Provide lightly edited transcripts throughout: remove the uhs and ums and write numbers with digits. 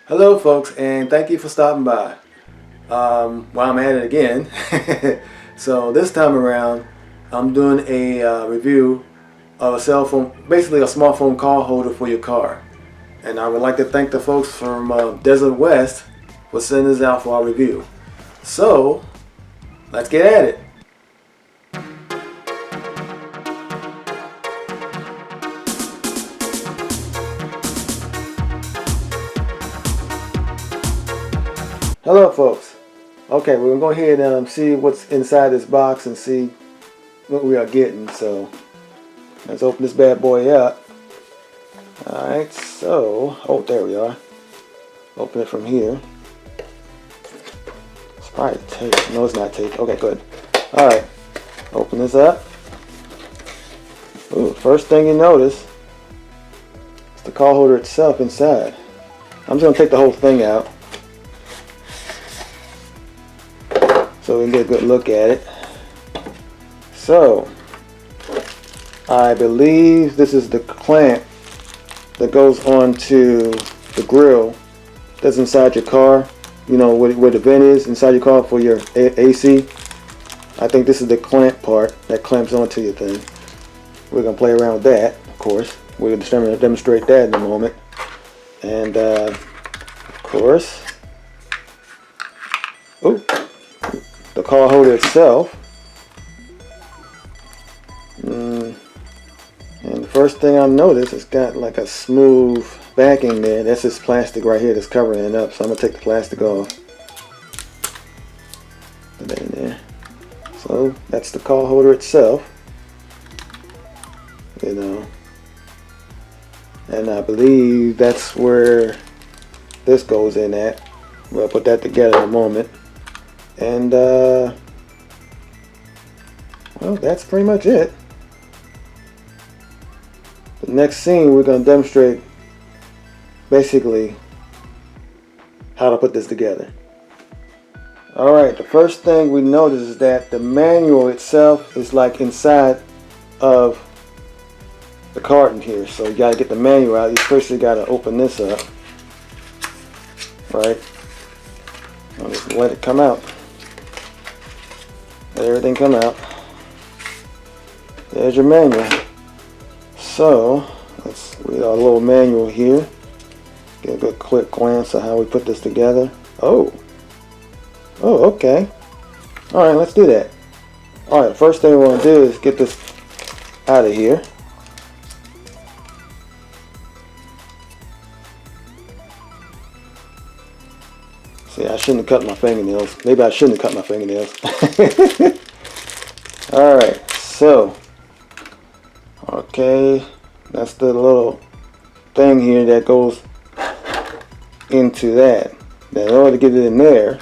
Hello folks, and thank you for stopping by. While I'm at it again. So this time around I'm doing a review of a cell phone, basically a smartphone call holder for your car. And I would like to thank the folks from DesertWest for sending this out for our review. So let's get at it. Hello folks. Okay, we're going to go ahead and see what's inside this box and see what we are getting. So let's open this bad boy up. Alright, so, oh, there we are. Open it from here. It's probably tape. No, it's not tape. Okay, good. Alright, open this up. Ooh, first thing you notice is the call holder itself inside. I'm just going to take the whole thing out so we can get a good look at it. So, I believe this is the clamp that goes onto the grill that's inside your car. You know where the vent is inside your car for your AC. I think this is the clamp part that clamps onto your thing. We're gonna play around with that, of course. We're gonna demonstrate that in a moment. And of course, oh, the call holder itself. And the first thing I noticed, it's got like a smooth backing there. That's this plastic right here that's covering it up. So I'm gonna take the plastic off. Put that in there. So that's the call holder itself. You know. And I believe that's where this goes in at. We'll put that together in a moment. And well, that's pretty much it. The next scene, we're going to demonstrate basically how to put this together. Alright, the first thing we notice is that the manual itself is like inside of the carton here. So you got to get the manual out. You first got to open this up. Right? I'll just let it come out. Let everything come out. There's your manual. So, let's read our little manual here. Get a good quick glance at how we put this together. Oh, okay. Alright, let's do that. Alright, first thing we want to do is get this out of here. See, I shouldn't have cut my fingernails. Maybe I shouldn't have cut my fingernails. Alright, so okay, that's the little thing here that goes into that. Now in order to get it in there,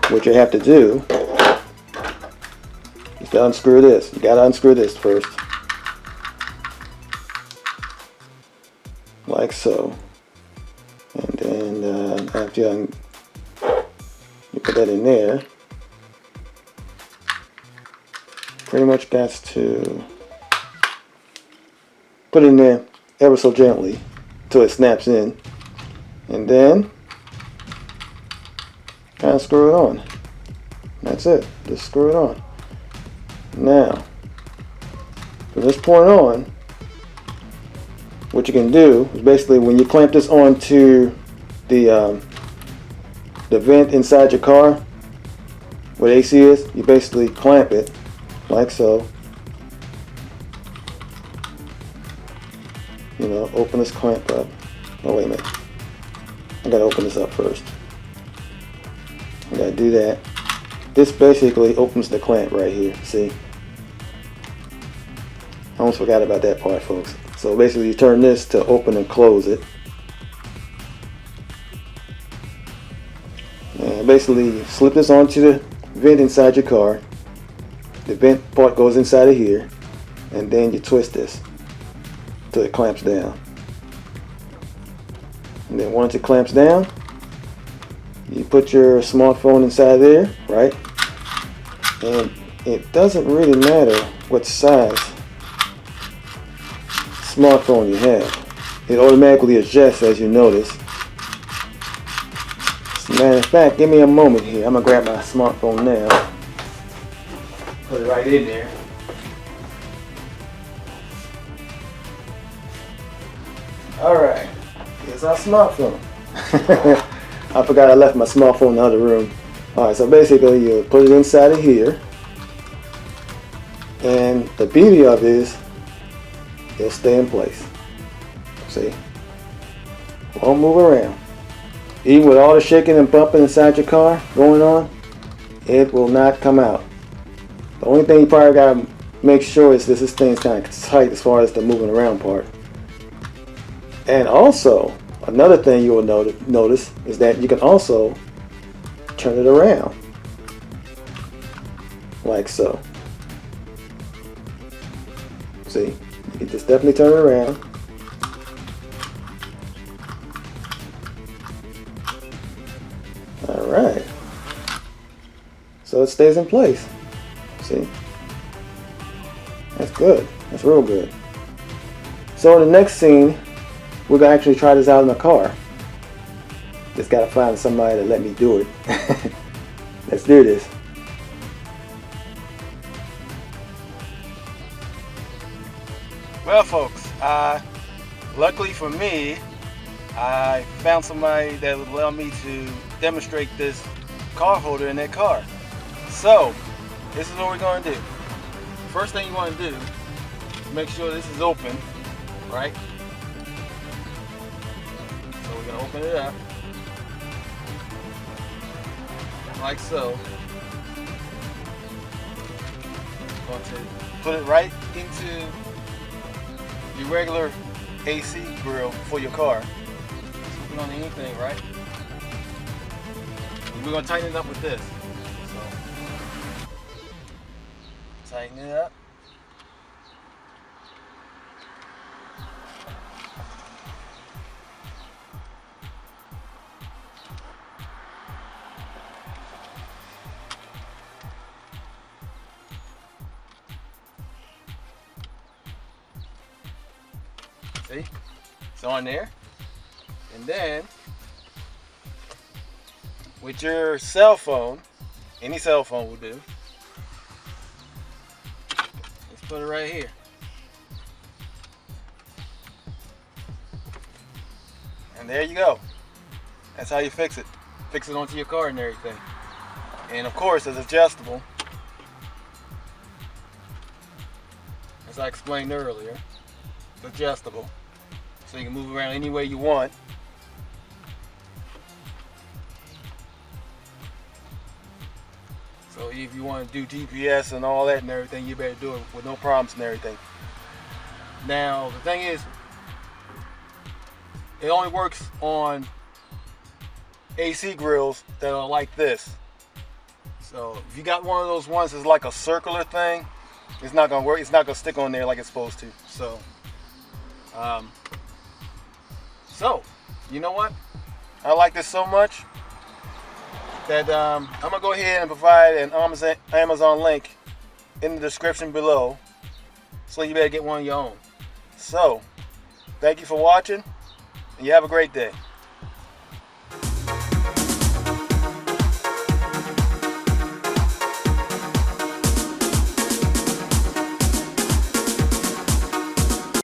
what you have to do is to unscrew this. You gotta unscrew this first. Like so. And then after you put that in there, pretty much got to put it in there ever so gently until it snaps in, and then kind of screw it on. That's it. Just screw it on. Now, from this point on, what you can do is basically when you clamp this onto the vent inside your car, where the AC is, you basically clamp it like so. You know, open this clamp up. Oh, wait a minute. I gotta open this up first. I gotta do that. This basically opens the clamp right here. See? I almost forgot about that part, folks. So basically you turn this to open and close it. And basically you slip this onto the vent inside your car. The vent part goes inside of here. And then you twist this till it clamps down. And then once it clamps down, you put your smartphone inside there, right? And it doesn't really matter what size smartphone you have. It automatically adjusts, as you notice. Matter of fact, give me a moment here. I'm gonna grab my smartphone now. Put it right in there. Alright, here's our smartphone. I forgot I left my smartphone in the other room. Alright, so basically you put it inside of here. And the beauty of it is it'll stay in place. See? Won't move around. Even with all the shaking and bumping inside your car going on, it will not come out. The only thing you probably gotta make sure is this thing's kind of tight as far as the moving around part. And also, another thing you will notice is that you can also turn it around. Like so. See? You can just definitely turn it around. Alright. So it stays in place. See? That's good. That's real good. So in the next scene, we're going to actually try this out in the car. Just got to find somebody to let me do it. Let's do this. Well, folks, luckily for me, I found somebody that would allow me to demonstrate this car holder in their car. So, this is what we're going to do. First thing you want to do is make sure this is open, right? So we're going to open it up, like so. Going to put it right into your regular AC grill for your car. So we don't need anything, right? And we're going to tighten it up with this. So, tighten it up. See? It's on there. And then, with your cell phone, any cell phone will do, let's put it right here. And there you go. That's how you fix it. Fix it onto your car and everything. And of course, it's adjustable. As I explained earlier, it's adjustable. So you can move around any way you want. So if you want to do GPS and all that and everything, you better do it with no problems and everything. Now, the thing is, it only works on AC grills that are like this. So if you got one of those ones that's like a circular thing, it's not gonna work. It's not gonna stick on there like it's supposed to. So, you know what? I like this so much that I'm gonna go ahead and provide an Amazon link in the description below, so you better get one of your own. So, thank you for watching, and you have a great day.